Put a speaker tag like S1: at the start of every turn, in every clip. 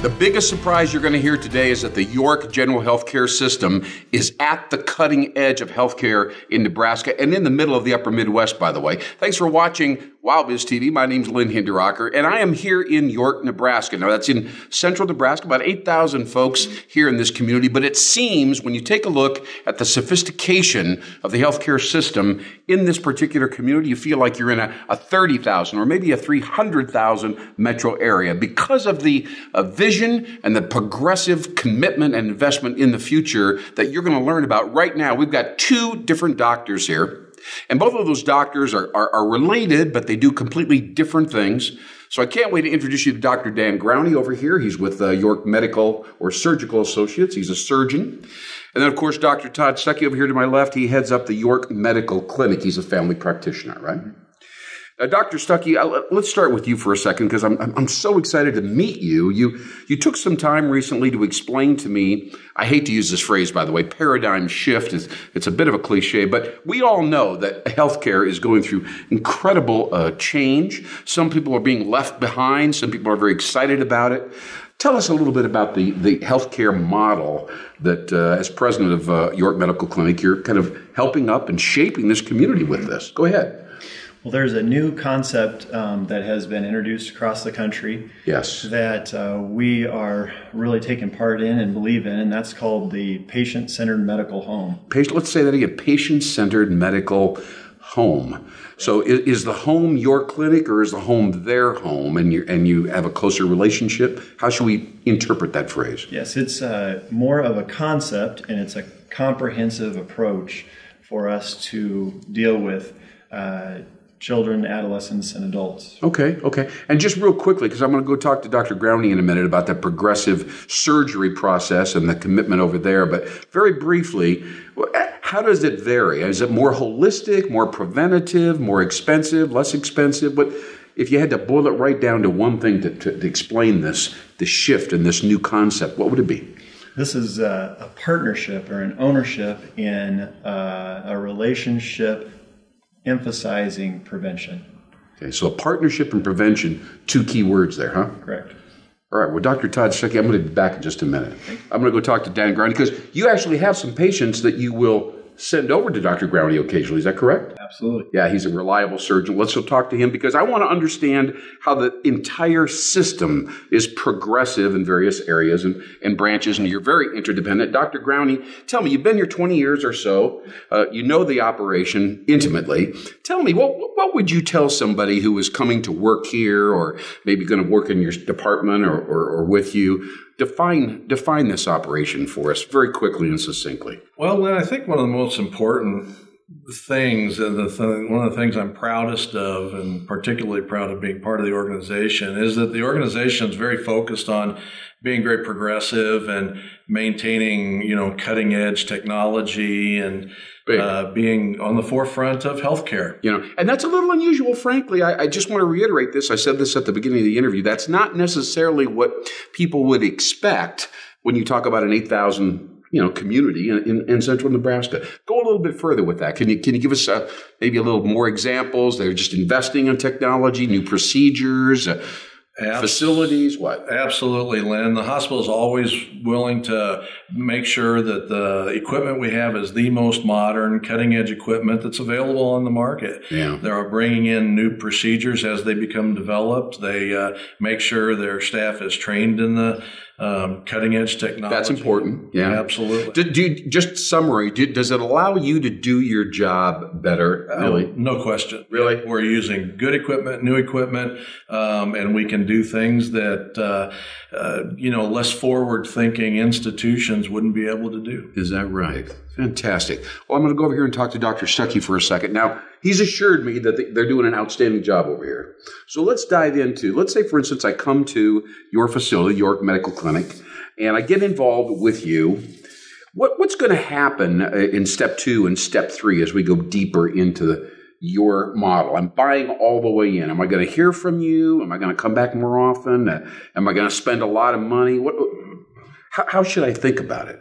S1: The biggest surprise you're going to hear today is that the York General Healthcare System is at the cutting edge of healthcare in Nebraska and in the middle of the upper Midwest, by the way. Thanks for watching WowBiz TV. My name's Lynn Hinderaker, and I am here in York, Nebraska. Now, that's in central Nebraska, about 8,000 folks here in this community, but it seems when you take a look at the sophistication of the healthcare system in this particular community, you feel like you're in a 30,000 or maybe a 300,000 metro area because of the vision and the progressive commitment and investment in the future that you're going to learn about right now. We've got two different doctors here. And both of those doctors are related, but they do completely different things. So I can't wait to introduce you to Dr. Dan Growney over here. He's with York Medical or Surgical Associates. He's a surgeon. And then, of course, Dr. Todd Stuckey over here to my left. He heads up the York Medical Clinic. He's a family practitioner, right? Dr. Stuckey, let's start with you for a second because I'm so excited to meet you. You took some time recently to explain to me, I hate to use this phrase, by the way, paradigm shift. It's a bit of a cliche, but we all know that healthcare is going through incredible change. Some people are being left behind. Some people are very excited about it. Tell us a little bit about the healthcare model that, as president of York Medical Clinic, you're kind of helping up and shaping this community with this. Go ahead.
S2: Well, there's a new concept that has been introduced across the country.
S1: Yes.
S2: That we are really taking part in and believe in, and that's called the patient-centered medical home.
S1: Let's say that again, patient-centered medical home. So is the home your clinic or is the home their home and you have a closer relationship? How should we interpret that phrase?
S2: Yes, it's more of a concept and it's a comprehensive approach for us to deal with children, adolescents, and adults.
S1: Okay. And just real quickly, because I'm going to go talk to Dr. Growney in a minute about that progressive surgery process and the commitment over there, but very briefly, how does it vary? Is it more holistic, more preventative, more expensive, less expensive? But if you had to boil it right down to one thing to explain the shift and this new concept, what would it be?
S2: This is a partnership or an ownership in a relationship emphasizing prevention.
S1: Okay, so partnership and prevention, two key words there, huh?
S2: Correct.
S1: All right, well, Dr. Todd Stuckey, I'm going to be back in just a minute. I'm going to go talk to Dan Growney because you actually have some patients that you will send over to Dr. Growney occasionally. Is that correct?
S2: Absolutely.
S1: Yeah, he's a reliable surgeon. Let's go talk to him because I want to understand how the entire system is progressive in various areas and branches, and you're very interdependent. Dr. Growney, tell me, you've been here 20 years or so. You know the operation intimately. Tell me, what would you tell somebody who is coming to work here or maybe going to work in your department or with you? Define this operation for us very quickly and succinctly.
S3: Well, Lynn, I think one of the most important things, and one of the things I'm proudest of, and particularly proud of being part of the organization, is that the organization is very focused on being very progressive and maintaining, cutting edge technology and being on the forefront of healthcare.
S1: And that's a little unusual, frankly. I just want to reiterate this. I said this at the beginning of the interview. That's not necessarily what people would expect when you talk about an 8,000 community in central Nebraska. Go a little bit further with that. Can you give us maybe a little more examples? They're just investing in technology, new procedures, facilities, what?
S3: Absolutely, Lynn. The hospital is always willing to make sure that the equipment we have is the most modern, cutting-edge equipment that's available on the market.
S1: Yeah.
S3: They're bringing in new procedures as they become developed. They make sure their staff is trained in the cutting-edge technology.
S1: That's important. Yeah,
S3: absolutely.
S1: Just summary, does it allow you to do your job better? Really?
S3: No question.
S1: Really?
S3: We're using good equipment, new equipment, and we can do things that, less forward-thinking institutions wouldn't be able to do.
S1: Is that right? Fantastic. Well, I'm going to go over here and talk to Dr. Stuckey for a second. Now, he's assured me that they're doing an outstanding job over here. So let's dive into, let's say, for instance, I come to your facility, York Medical Clinic, and I get involved with you. What's going to happen in step 2 and step 3 as we go deeper into your model? I'm buying all the way in. Am I going to hear from you? Am I going to come back more often? Am I going to spend a lot of money? How should I think about it?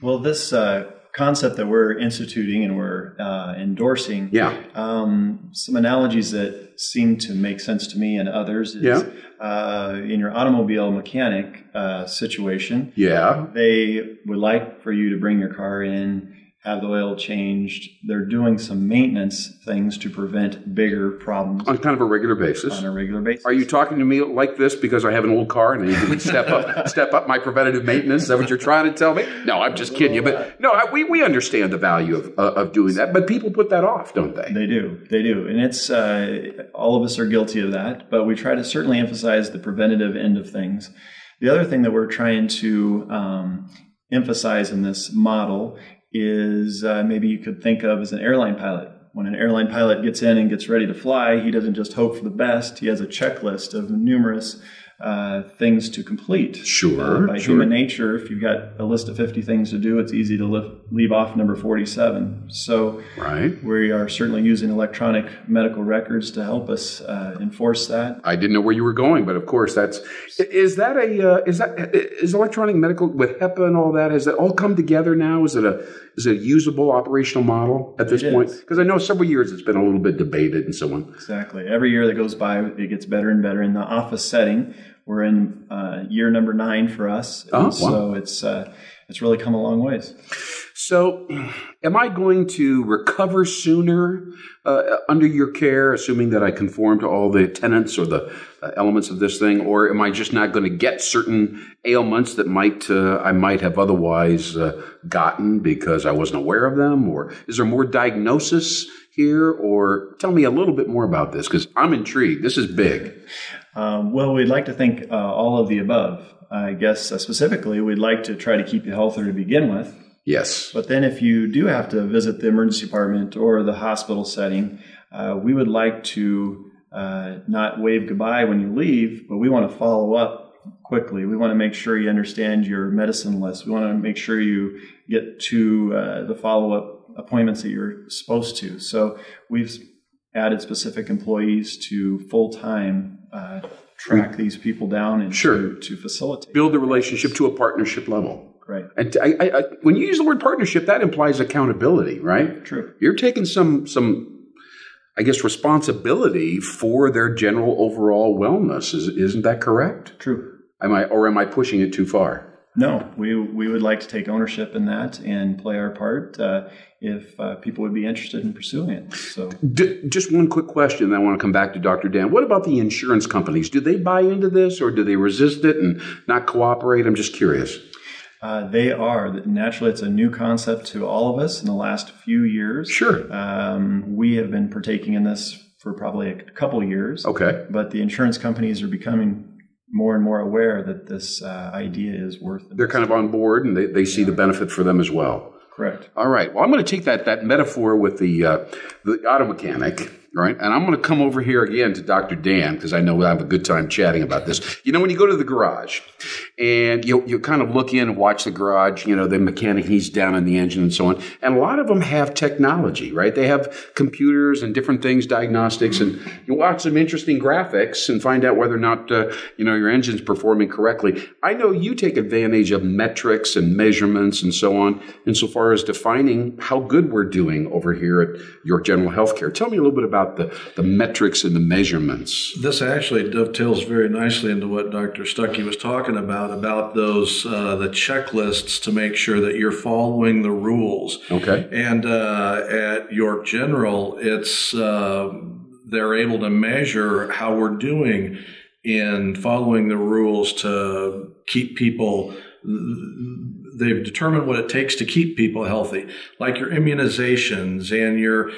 S2: Well, this concept that we're instituting and we're endorsing, some analogies that seem to make sense to me and others is in your automobile mechanic situation, they would like for you to bring your car in, have the oil changed. They're doing some maintenance things to prevent bigger problems.
S1: On kind of a regular basis.
S2: On a regular basis.
S1: Are you talking to me like this because I have an old car and I need to step up my preventative maintenance? Is that what you're trying to tell me? No, I'm just kidding you. But no, we understand the value of doing that. But people put that off, don't they?
S2: They do. And it's all of us are guilty of that. But we try to certainly emphasize the preventative end of things. The other thing that we're trying to emphasize in this model is maybe you could think of as an airline pilot. When an airline pilot gets in and gets ready to fly, he doesn't just hope for the best. He has a checklist of numerous things to complete. By human nature, if you've got a list of 50 things to do, it's easy to leave off number 47. So we are certainly using electronic medical records to help us enforce that.
S1: I didn't know where you were going, but of course is electronic medical with HIPAA and all that, has that all come together now? Is it a usable operational model at this point? Because I know several years it's been a little bit debated and so on.
S2: Exactly. Every year that goes by, it gets better and better. In the office setting, we're in year number 9 for us. So it's really come a long ways.
S1: So am I going to recover sooner under your care, assuming that I conform to all the tenets or the elements of this thing? Or am I just not going to get certain ailments that I might have otherwise gotten because I wasn't aware of them? Or is there more diagnosis here? Or tell me a little bit more about this, because I'm intrigued. This is big.
S2: Well, we'd like to think all of the above. I guess specifically, we'd like to try to keep you healthier to begin with.
S1: Yes.
S2: But then if you do have to visit the emergency department or the hospital setting, we would like to not wave goodbye when you leave, but we want to follow up quickly. We want to make sure you understand your medicine list. We want to make sure you get to the follow-up appointments that you're supposed to. So we've added specific employees to full-time track these people down and to facilitate.
S1: Build the relationship to a partnership level.
S2: Right.
S1: And when you use the word partnership, that implies accountability, right?
S2: True.
S1: You're taking some I guess, responsibility for their general overall wellness. Isn't that correct?
S2: True.
S1: Am I pushing it too far?
S2: No, we would like to take ownership in that and play our part if people would be interested in pursuing it. So,
S1: just one quick question, then I want to come back to Dr. Dan. What about the insurance companies? Do they buy into this, or do they resist it and not cooperate? I'm just curious.
S2: They are. Naturally, it's a new concept to all of us in the last few years.
S1: Sure.
S2: We have been partaking in this for probably a couple years.
S1: Okay.
S2: But the insurance companies are becoming more and more aware that this idea is worth it.
S1: They're kind of on board, and they see the benefit for them as well.
S2: Correct.
S1: All right. Well, I'm going to take that metaphor with the auto mechanic, right? And I'm going to come over here again to Dr. Dan, because I know we'll have a good time chatting about this. You know, when you go to the garage and you kind of look in and watch the garage, you know, the mechanic, he's down in the engine and so on. And a lot of them have technology, right? They have computers and different things, diagnostics, and you watch some interesting graphics and find out whether or not, your engine's performing correctly. I know you take advantage of metrics and measurements and so on, insofar as defining how good we're doing over here at York General Healthcare. Tell me a little bit about the metrics and the measurements.
S3: This actually dovetails very nicely into what Dr. Stuckey was talking about those the checklists to make sure that you're following the rules.
S1: Okay.
S3: And at York General, it's they're able to measure how we're doing in following the rules to keep people. They've determined what it takes to keep people healthy, like your immunizations and your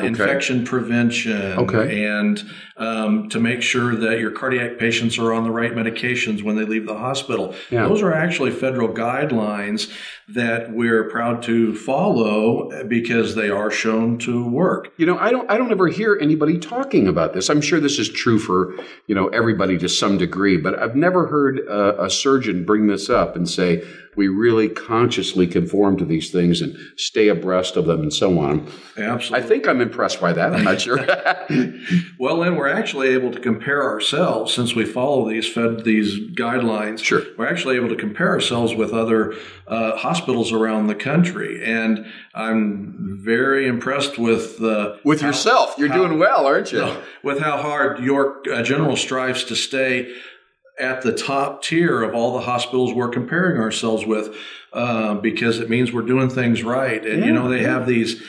S3: infection prevention, and to make sure that your cardiac patients are on the right medications when they leave the hospital. Yeah. Those are actually federal guidelines that we're proud to follow because they are shown to work.
S1: You know, I don't ever hear anybody talking about this. I'm sure this is true for, everybody to some degree, but I've never heard a surgeon bring this up and say, we really consciously conform to these things and stay abreast of them and so on.
S3: Absolutely.
S1: I think I'm impressed by that. I'm not sure.
S3: Well, and we're actually able to compare ourselves, since we follow these guidelines.
S1: Sure.
S3: We're actually able to compare ourselves with other hospitals around the country. And I'm very impressed with
S1: yourself. You're doing well, aren't you?
S3: With how hard York General strives to stay at the top tier of all the hospitals we're comparing ourselves with, because it means we're doing things right. And they have these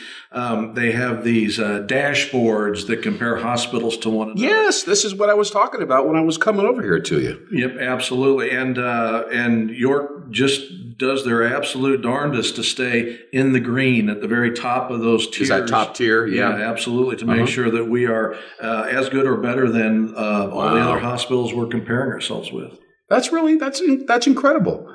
S3: dashboards that compare hospitals to one another.
S1: Yes, this is what I was talking about when I was coming over here to you.
S3: Yep, absolutely. And York just does their absolute darndest to stay in the green at the very top of those tiers.
S1: Is that top tier?
S3: Yeah, absolutely. To make sure that we are as good or better than all the other hospitals we're comparing ourselves with.
S1: That's incredible.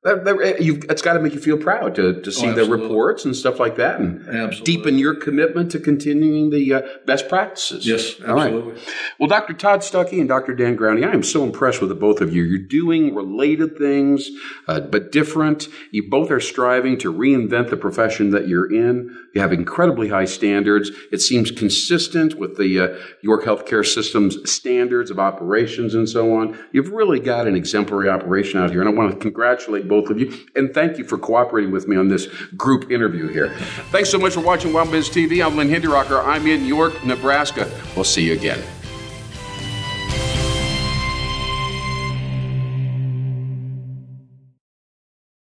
S1: It's got to make you feel proud to see the reports and stuff like that, and deepen your commitment to continuing the best practices.
S3: Yes, absolutely.
S1: All right. Well, Dr. Todd Stuckey and Dr. Dan Groundy, I am so impressed with the both of you. You're doing related things, but different. You both are striving to reinvent the profession that you're in. You have incredibly high standards. It seems consistent with the York Healthcare System's standards of operations and so on. You've really got an exemplary operation out here, and I want to congratulate both of you, and thank you for cooperating with me on this group interview here. Thanks so much for watching Wild Biz TV. I'm Len Hinderocker. I'm in York, Nebraska. We'll see you again.